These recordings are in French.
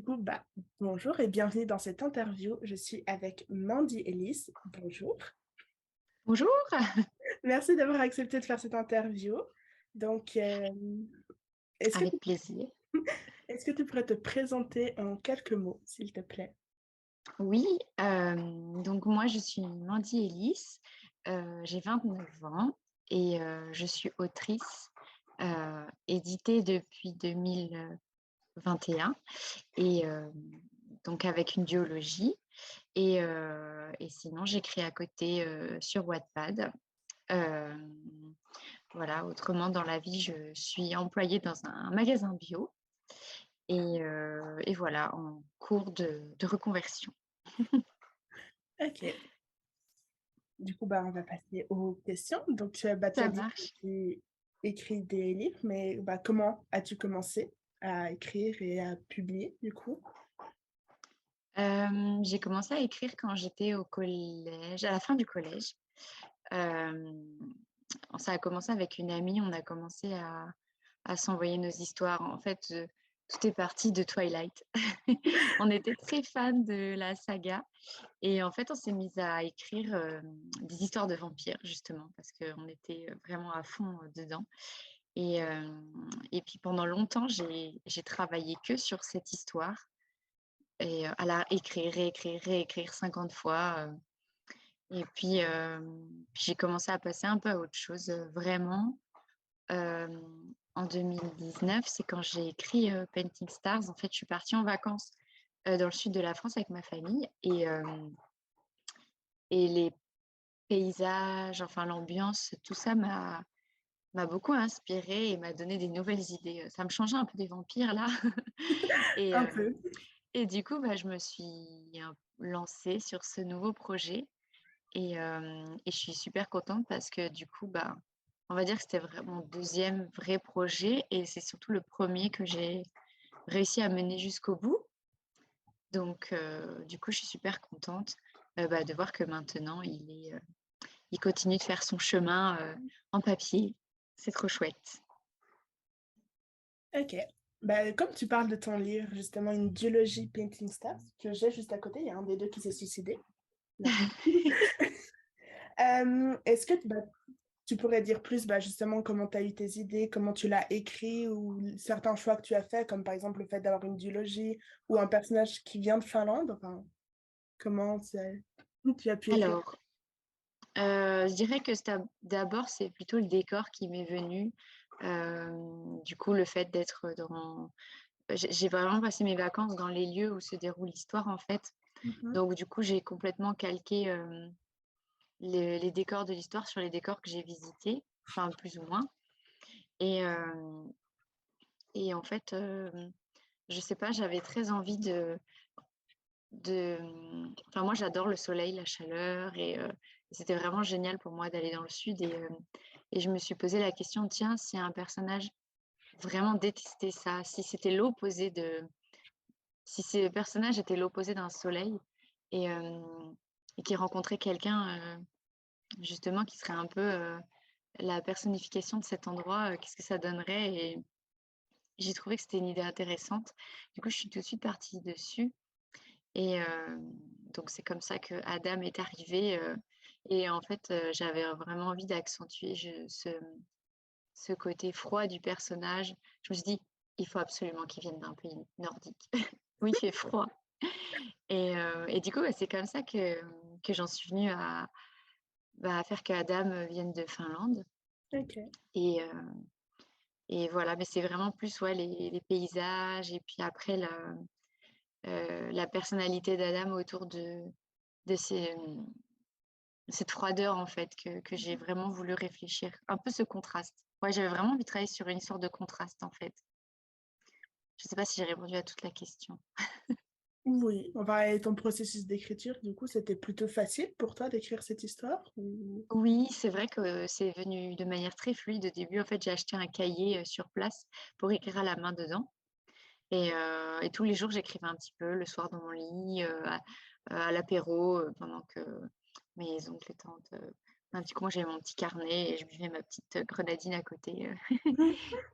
coup, bonjour et bienvenue dans cette interview. Je suis avec Mandy Ellis. Bonjour. Bonjour. Merci d'avoir accepté de faire cette interview. Donc, est-ce que Avec plaisir. est-ce que tu pourrais te présenter en quelques mots, s'il te plaît? Oui, donc moi je suis Mandy Ellis, j'ai 29 ans et je suis autrice, éditée depuis 2021 et donc avec une duologie et sinon j'écris à côté, sur Wattpad. Hem, voilà, autrement dans la vie, je suis employée dans un magasin bio et voilà, en cours de reconversion. Ok. Du coup, on va passer aux questions. Donc, tu as Ça dit que marche. tu écris des livres, mais comment as-tu commencé à écrire et à publier, du coup? J'ai commencé à écrire quand j'étais au collège, à la fin du collège. Hem, Ça a commencé avec une amie, on a commencé à s'envoyer nos histoires. En fait, tout est parti de Twilight. On était très fans de la saga et en fait, on s'est mis à écrire, des histoires de vampires justement parce qu'on était, vraiment à fond, dedans et puis pendant longtemps, j'ai travaillé que sur cette histoire et à la écrire, réécrire, réécrire 50 fois, et puis j'ai commencé à passer un peu à autre chose, vraiment, en 2019, c'est quand j'ai écrit, Painting Stars. En fait, je suis partie en vacances, dans le sud de la France avec ma famille et les paysages, enfin l'ambiance, tout ça m'a beaucoup inspirée et m'a donné des nouvelles idées, ça me changeait un peu des vampires là et Un peu. et du coup, je me suis lancée sur ce nouveau projet et je suis super contente parce que du coup, on va dire que c'était vraiment mon 2e vrai projet et c'est surtout le premier que j'ai réussi à mener jusqu'au bout. Donc du coup, je suis super contente, de voir que maintenant il continue de faire son chemin, en papier. C'est trop chouette. Ok. Comme tu parles de ton livre, justement, une duologie Painting Stars, que j'ai juste à côté, il y a un des deux qui s'est suicidé. Non. Est-ce que tu pourrais dire plus justement comment tu as eu tes idées, comment tu l'as écrit ou certains choix que tu as fait, comme par exemple le fait d'avoir une duologie ou un personnage qui vient de Finlande, enfin, comment tu as pu écrire? Alors, je dirais que d'abord, c'est plutôt le décor qui m'est venu. Du coup, le fait d'être dans j'ai vraiment passé mes vacances dans les lieux où se déroule l'histoire, en fait. Mhm. Donc du coup, j'ai complètement calqué, les décors de l'histoire sur les décors que j'ai visités, enfin plus ou moins et hem et en fait, je sais pas, j'avais très envie enfin moi j'adore le soleil, la chaleur et c'était vraiment génial pour moi d'aller dans le sud et je me suis posé la question: «Tiens, si un personnage vraiment détestait ça, si ce personnage était l'opposé d'un soleil et hem et qu'il rencontrait quelqu'un, justement qui serait un peu, la personnification de cet endroit, qu'est-ce que ça donnerait?» Et j'ai trouvé que c'était une idée intéressante. Du coup, je suis tout de suite partie dessus donc c'est comme ça que Adam est arrivé, et en fait, j'avais vraiment envie d'accentuer ce côté froid du personnage. Je me suis dit: «Il faut absolument qu'il vienne d'un pays nordique où il fait froid» et du coup, c'est comme ça que j'en suis venue à faire qu'Adam vienne de Finlande Ok. et heu et voilà, mais c'est vraiment plus, ouais, les paysages et puis après la personnalité d'Adam autour de cette froideur, en fait, que j'ai vraiment voulu réfléchir. Un peu ce contraste. Ouais, j'avais vraiment envie de travailler sur une sorte de contraste, en fait. Je sais pas si j'ai répondu à toute la question. Oui, enfin, et ton processus d'écriture, du coup, c'était plutôt facile pour toi d'écrire cette histoire ou... Oui, c'est vrai que c'est venu de manière très fluide. Au début, en fait, j'ai acheté un cahier, sur place pour écrire à la main dedans et tous les jours, j'écrivais un petit peu le soir dans mon lit, à l'apéro, pendant que mes oncles et tantes, du coup, moi, j'avais mon petit carnet et je buvais ma petite, grenadine à côté,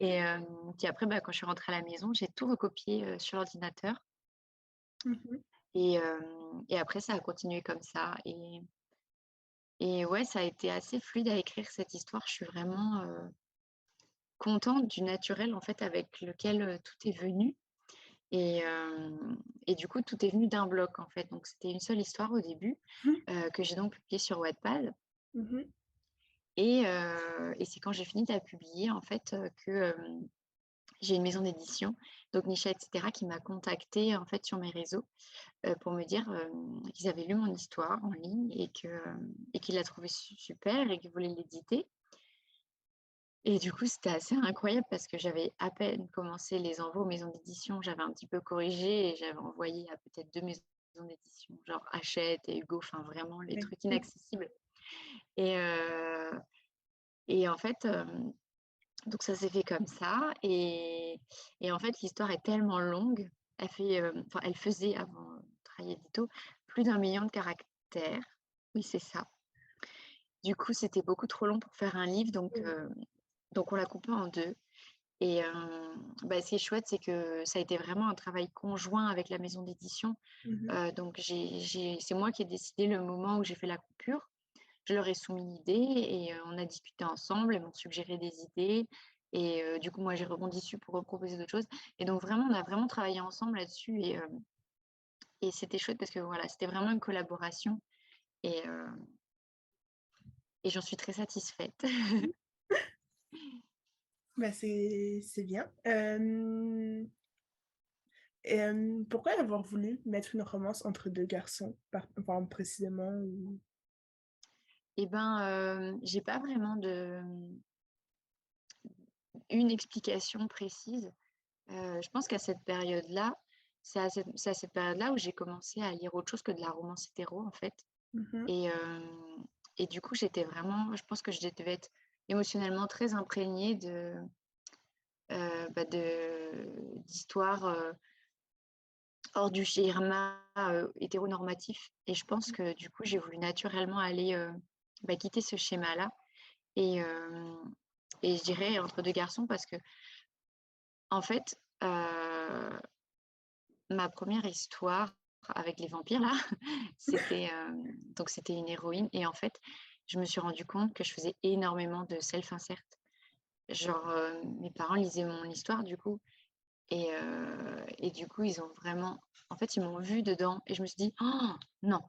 et puis après, quand je suis rentrée à la maison, j'ai tout recopié, sur l'ordinateur Mhm. Et après, ça a continué comme ça. Et ouais, ça a été assez fluide à écrire cette histoire. Je suis vraiment contente du naturel, en fait, avec lequel tout est venu. Et, et du coup, tout est venu d'un bloc, en fait. Donc, c'était une seule histoire au début, que j'ai donc publiée sur Wattpad. Mhm. Et c'est quand j'ai fini de la publier, en fait, que j'ai une maison d'édition, donc Nisha, etc., qui m'a contactée, en fait, sur mes réseaux pour me dire qu'ils avaient lu mon histoire en ligne et qu'ils la trouvaient super et qu'ils voulaient l'éditer. Et du coup, c'était assez incroyable parce que j'avais à peine commencé les envois aux maisons d'édition. J'avais un petit peu corrigé et j'avais envoyé à peut-être 2 maisons d'édition, genre Hachette et Hugo, enfin vraiment les Oui. trucs inaccessibles. Et, et en fait, donc ça s'est fait comme ça. Et en fait, l'histoire est tellement longue. Enfin, elle faisait avant Trahi Édito plus d'1 million de caractères. Oui, c'est ça. Du coup, c'était beaucoup trop long pour faire un livre, donc on l'a coupé en deux. Et ce qui est chouette, c'est que ça a été vraiment un travail conjoint avec la maison d'édition. Mhm. Donc c'est moi qui ai décidé le moment où j'ai fait la coupure. Je leur ai soumis l'idée et on a discuté ensemble. Elles m'ont suggéré des idées. Et du coup, moi, j'ai rebondi dessus pour reproposer d'autres choses. Et donc, vraiment, on a vraiment travaillé ensemble là-dessus. Et c'était chouette parce que voilà, c'était vraiment une collaboration. Et, euh, et j'en suis très satisfaite. Bah, c'est bien. Pourquoi avoir voulu mettre une romance entre deux garçons, enfin, précisément Et ben, j'ai pas vraiment une explication précise. Je pense qu'à cette période-là, c'est à cette période-là où j'ai commencé à lire autre chose que de la romance hétéro, en fait. Mhm. Et, euh, et du coup, je pense que je devais être émotionnellement très imprégnée d'histoires hors du schéma hétéronormatif. Et je pense que du coup, j'ai voulu naturellement aller quitter ce schéma-là. Et, euh, et je dirais entre deux garçons parce que, en fait, ma première histoire avec les vampires, là, c'était une héroïne. Et en fait, je me suis rendu compte que je faisais énormément de self-insert. Genre, mes parents lisaient mon histoire, du coup. Et du coup, ils ont vraiment... En fait, ils m'ont vu dedans. Et je me suis dit, oh, non,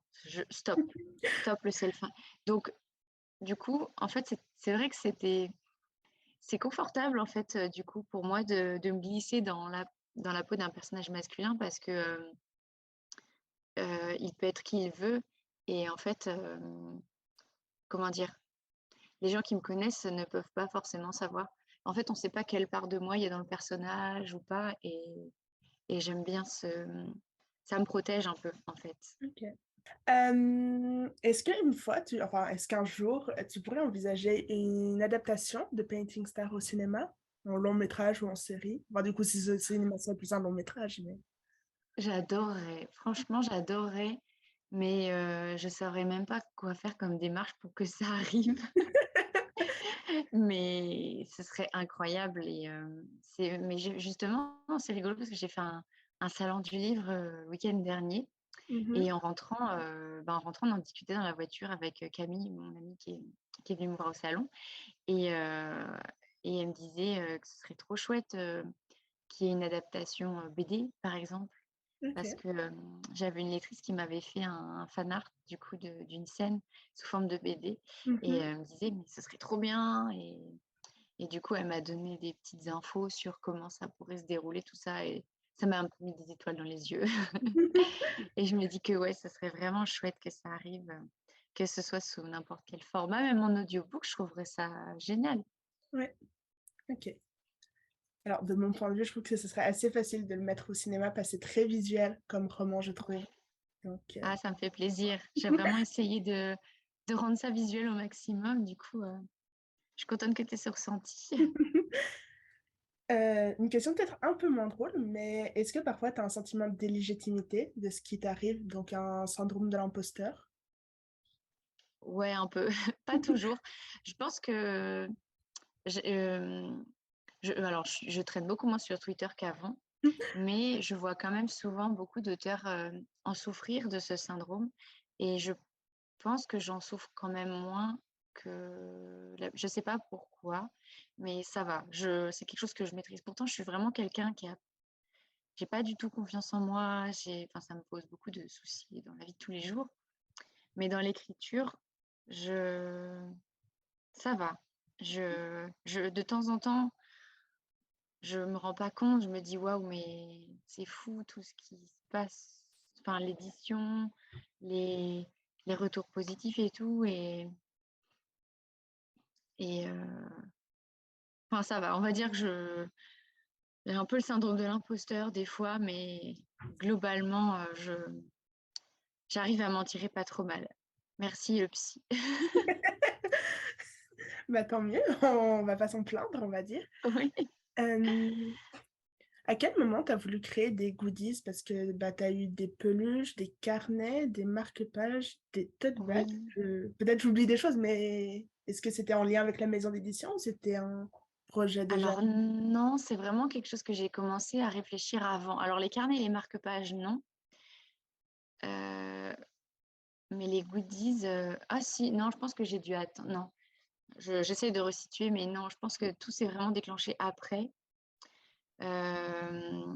stop, stop le self. Donc, du coup, en fait, c'est vrai que c'est confortable, en fait, du coup, pour moi de me glisser dans la peau d'un personnage masculin parce que il peut être qui il veut. Et en fait, comment dire, les gens qui me connaissent ne peuvent pas forcément savoir. En fait, on ne sait pas quelle part de moi il y a dans le personnage ou pas. Et j'aime bien ça me protège un peu, en fait. Ok. Est-ce qu'une fois, enfin, est-ce qu'un jour, tu pourrais envisager une adaptation de Painting Star au cinéma, en long métrage ou en série? Enfin, du coup, si c'est cinéma, c'est plus un long métrage, mais... J'adorerais, franchement, j'adorerais, mais je ne saurais même pas quoi faire comme démarche pour que ça arrive. Mais ce serait incroyable. Justement, c'est rigolo parce que j'ai fait un salon du livre le week-end dernier. Mhm. Et en rentrant, on en discutait dans la voiture avec Camille, mon amie qui est venue me voir au salon. Et, euh, et elle me disait que ce serait trop chouette qu'il y ait une adaptation BD, par exemple. Parce Ok. que j'avais une lectrice qui m'avait fait un fan art du coup d'une scène sous forme de BD. Et Mhm. elle me disait, mais ce serait trop bien. Et du coup, elle m'a donné des petites infos sur comment ça pourrait se dérouler, tout ça. Et ça m'a un peu mis des étoiles dans les yeux. Et je me dis que ouais, ça serait vraiment chouette que ça arrive, que ce soit sous n'importe quel format, même en audiobook, je trouverais ça génial. Ouais, ok. Alors, de mon point de vue, je trouve que ce serait assez facile de le mettre au cinéma parce que c'est très visuel comme roman, je trouve. Donc, Ah, ça me fait plaisir. J'ai vraiment essayé de rendre ça visuel au maximum. Du coup, je suis contente que tu aies ce ressenti. une question peut-être un peu moins drôle, mais est-ce que parfois tu as un sentiment d'illégitimité de ce qui t'arrive, donc un syndrome de l'imposteur? Ouais, un peu. Pas toujours. Je pense que... je, alors, je traîne beaucoup moins sur Twitter qu'avant. Mais je vois quand même souvent beaucoup d'auteurs en souffrir de ce syndrome et je pense que j'en souffre quand même moins je sais pas pourquoi, mais ça va. C'est quelque chose que je maîtrise. Pourtant, je suis vraiment quelqu'un j'ai pas du tout confiance en moi. Enfin, ça me pose beaucoup de soucis dans la vie de tous les jours. Mais dans l'écriture, je, ça va. De temps en temps, je me rends pas compte. Je me dis waouh, mais c'est fou tout ce qui se passe. Enfin, l'édition, les, les retours positifs et tout. Et enfin, ça va. On va dire que j'ai un peu le syndrome de l'imposteur des fois, mais globalement, j'arrive à m'en tirer pas trop mal. Merci le psy. Bah, tant mieux, on va pas s'en plaindre, on va dire. Oui. Euh, à quel moment tu as voulu créer des goodies? Parce que bah, tu as eu des peluches, des carnets, des marque-pages, des tote bags. Oui. Peut-être j'oublie des choses, mais est-ce que c'était en lien avec la maison d'édition ou c'était un projet déjà? Alors non, c'est vraiment quelque chose que j'ai commencé à réfléchir avant. Alors les carnets et les marque-pages, non. Euh, mais les goodies, ah si, non, je pense que j'ai dû attendre. Non, j'essaie de resituer, mais non, je pense que tout s'est vraiment déclenché après. Euh,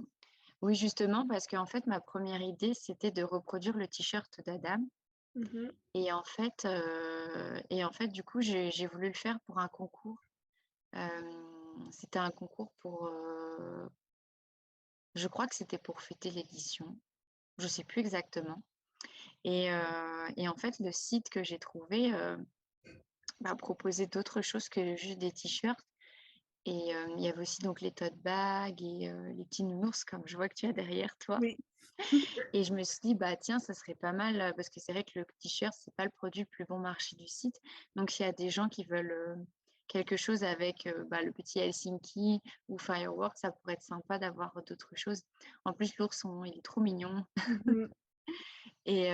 oui, justement, parce qu'en fait, ma première idée, c'était de reproduire le t-shirt d'Adam. Mhm. Et en fait, du coup, j'ai voulu le faire pour un concours. C'était un concours je crois que c'était pour fêter l'édition. Je sais plus exactement. Et en fait, le site que j'ai trouvé m'a proposé d'autres choses que juste des t-shirts. Et il y avait aussi donc les tote bags et les petits nounours, comme je vois que tu as derrière toi. Oui. Et je me suis dit, bah tiens, ça serait pas mal, parce que c'est vrai que le t-shirt, c'est pas le produit le plus bon marché du site. Donc, s'il y a des gens qui veulent quelque chose avec bah, le petit Helsinki ou Fireworks, ça pourrait être sympa d'avoir d'autres choses. En plus, l'ourson, il est trop mignon. Mhm. Et,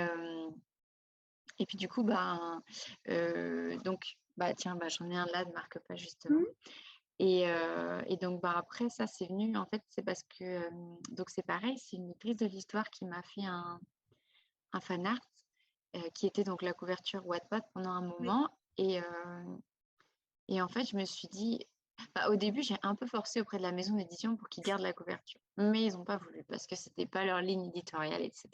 et puis, du coup, donc, bah tiens, bah, j'en ai un là de marque-page, justement. Et donc, bah, après, ça, c'est venu, en fait, c'est parce que, donc, c'est pareil, c'est une lectrice de l'histoire qui m'a fait un fan art qui était donc la couverture Wattpad pendant un Oui. moment. Et en fait, je me suis dit, bah, au début, j'ai un peu forcé auprès de la maison d'édition pour qu'ils gardent la couverture. Mais ils n'ont pas voulu parce que c'était pas leur ligne éditoriale, Mhm. etc.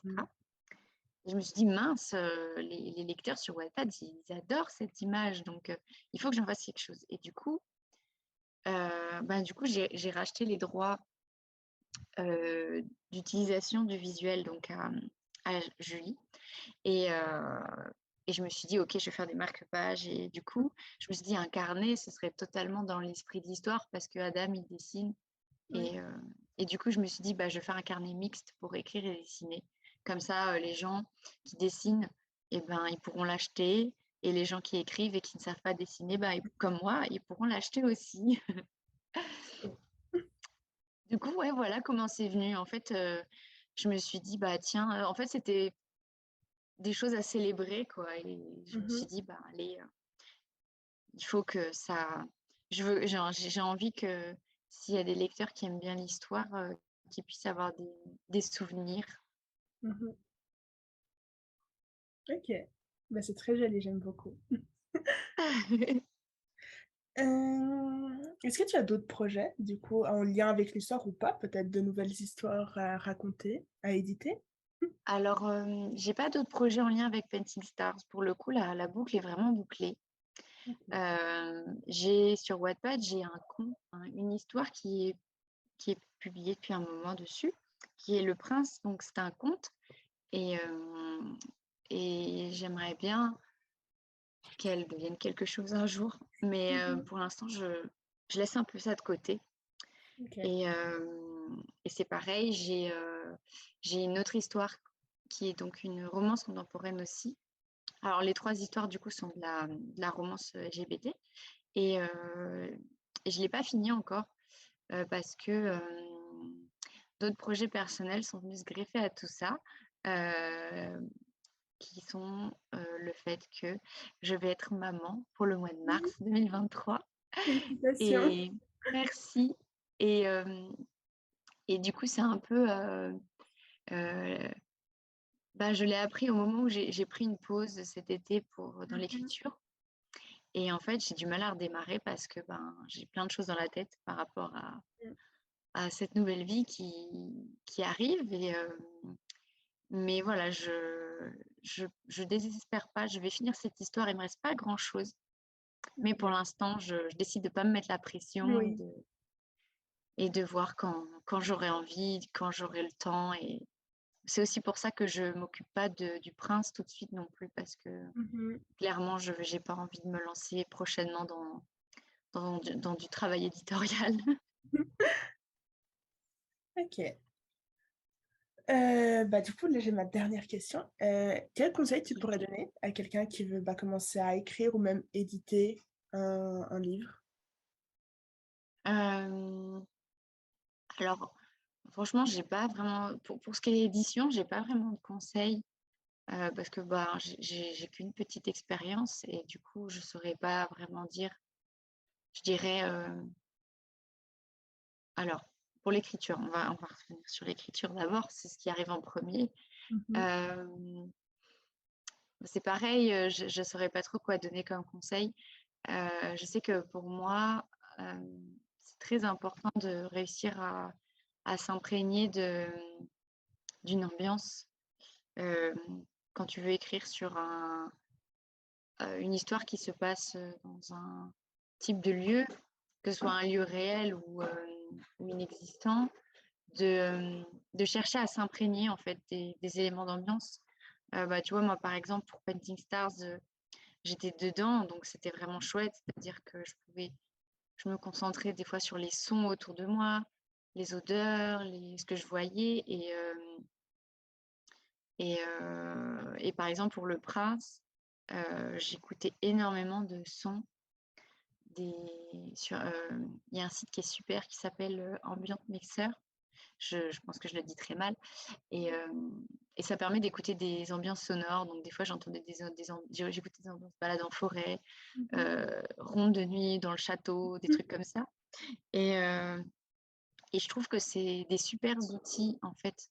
Et je me suis dit, mince, les lecteurs sur Wattpad, ils adorent cette image, donc il faut que j'en fasse quelque chose. Et du coup, j'ai racheté les droits d'utilisation du visuel donc à Julie. Et, euh, et je me suis dit, OK, je vais faire des marque-pages. Et du coup, je me suis dit, un carnet, ce serait totalement dans l'esprit de l'histoire parce que Adam, il dessine. Oui. Et du coup, je me suis dit, bah, je vais faire un carnet mixte pour écrire et dessiner. Comme ça, les gens qui dessinent, eh ben, ils pourront l'acheter. Et les gens qui écrivent et qui ne savent pas dessiner, bah, comme moi, ils pourront l'acheter aussi. Du coup, ouais, voilà comment c'est venu. En fait, je me suis dit, bah tiens, en fait, c'était des choses à célébrer, quoi. Et je me suis Mhm. dit, bah allez, il faut que ça. J'ai envie que s'il y a des lecteurs qui aiment bien l'histoire, qu'ils puissent avoir des souvenirs. Mhm. Ok. Bah, c'est très joli, j'aime beaucoup. Est-ce que tu as d'autres projets, du coup, en lien avec l'histoire ou pas? Peut-être de nouvelles histoires à raconter, à éditer? Alors, j'ai pas d'autres projets en lien avec Painting Stars. Pour le coup, la boucle est vraiment bouclée. Ok. J'ai sur Wattpad, j'ai un conte, une histoire qui est publiée depuis un moment dessus, qui est Le Prince. Donc, c'est un conte. Et j'aimerais bien qu'elle devienne quelque chose un jour. Mais Mhm. pour l'instant, je laisse un peu ça de côté. Ok. Et c'est pareil, j'ai une autre histoire qui est donc une romance contemporaine aussi. Alors, les trois histoires, du coup, sont de la romance LGBT. Et, et je ne l'ai pas fini encore parce que d'autres projets personnels sont venus se greffer à tout ça. Euh, qui sont le fait que je vais être maman pour le mois de Mhm. mars 2023. Félicitations. Et merci. Et, Et du coup, c'est un peu... bah, je l'ai appris au moment où j'ai pris une pause cet été dans Mhm. l'écriture. Et en fait, j'ai du mal à redémarrer parce que ben, j'ai plein de choses dans la tête par rapport à cette nouvelle vie qui arrive. Mais voilà, je désespère pas. Je vais finir cette histoire. Il me reste pas grand-chose. Mais pour l'instant, je décide de pas me mettre la pression Oui. et de voir quand j'aurai envie, quand j'aurai le temps. Et c'est aussi pour ça que je m'occupe pas du prince tout de suite non plus, parce que Mhm. clairement, je n'ai pas envie de me lancer prochainement dans du travail éditorial. Ok. Bah, du coup, là, j'ai ma dernière question. Quel conseil tu pourrais donner à quelqu'un qui veut commencer à écrire ou même éditer un livre? Euh, alors, franchement, j'ai pas vraiment, pour ce qui est édition, j'ai pas vraiment de conseils, parce que bah, j'ai qu'une petite expérience et du coup, je saurais pas vraiment dire. Je dirais, alors, pour l'écriture, on va revenir sur l'écriture d'abord, c'est ce qui arrive en premier. Mhm. Euh, c'est pareil, je ne saurais pas trop quoi donner comme conseil. Je sais que pour moi, euh, c'est très important de réussir à s'imprégner d'une ambiance euh, quand tu veux écrire sur une histoire qui se passe dans un type de lieu, que ce soit un lieu réel ou inexistant, de chercher à s'imprégner en fait des éléments d'ambiance. Bah, tu vois, moi par exemple, pour Painting Stars, j'étais dedans, donc c'était vraiment chouette, c'est-à-dire que je me concentrais des fois sur les sons autour de moi, les odeurs, ce que je voyais, et par exemple pour Le Prince, j'écoutais énormément de sons. Il y a un site qui est super qui s'appelle Ambient Mixer. Je pense que je le dis très mal. Et, euh, et ça permet d'écouter des ambiances sonores. Donc, des fois, j'écoutais des ambiances balades en forêt, Mhm. rondes de nuit dans le château, des trucs comme ça. Et, euh, et je trouve que c'est des super outils, en fait,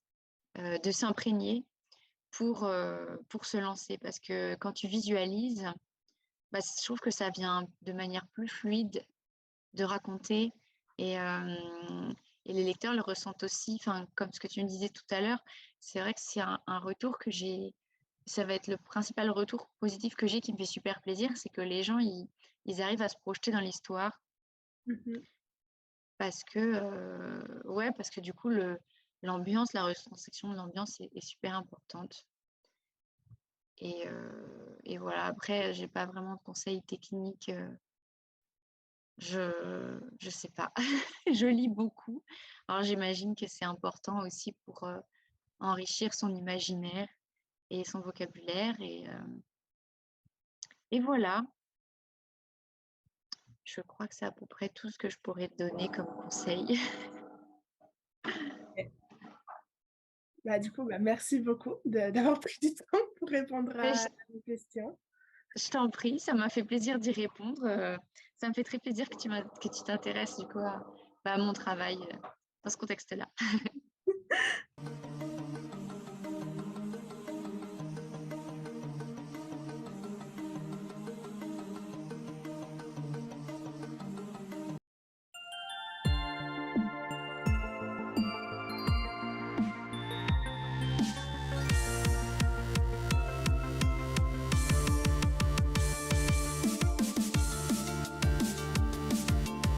de s'imprégner pour se lancer. Parce que quand tu visualises, bah, je trouve que ça vient de manière plus fluide de raconter. Et, euh, et les lecteurs le ressentent aussi, enfin, comme ce que tu me disais tout à l'heure, c'est vrai que c'est un retour que j'ai, ça va être le principal retour positif que j'ai qui me fait super plaisir, c'est que les gens, ils arrivent à se projeter dans l'histoire Mhm. ouais, parce que du coup, l'ambiance, la retranscription de l'ambiance est super importante. Et voilà, après, j'ai pas vraiment de conseils techniques. Je sais pas. Je lis beaucoup. Alors j'imagine que c'est important aussi pour enrichir son imaginaire et son vocabulaire. Et voilà, je crois que c'est à peu près tout ce que je pourrais te donner comme conseil. Ok. Bah, du coup, merci beaucoup d'avoir pris du temps pour répondre Mais à mes questions. je t'en prie, ça m'a fait plaisir d'y répondre. Ça me fait très plaisir que tu t'intéresses du coup à mon travail dans ce contexte-là.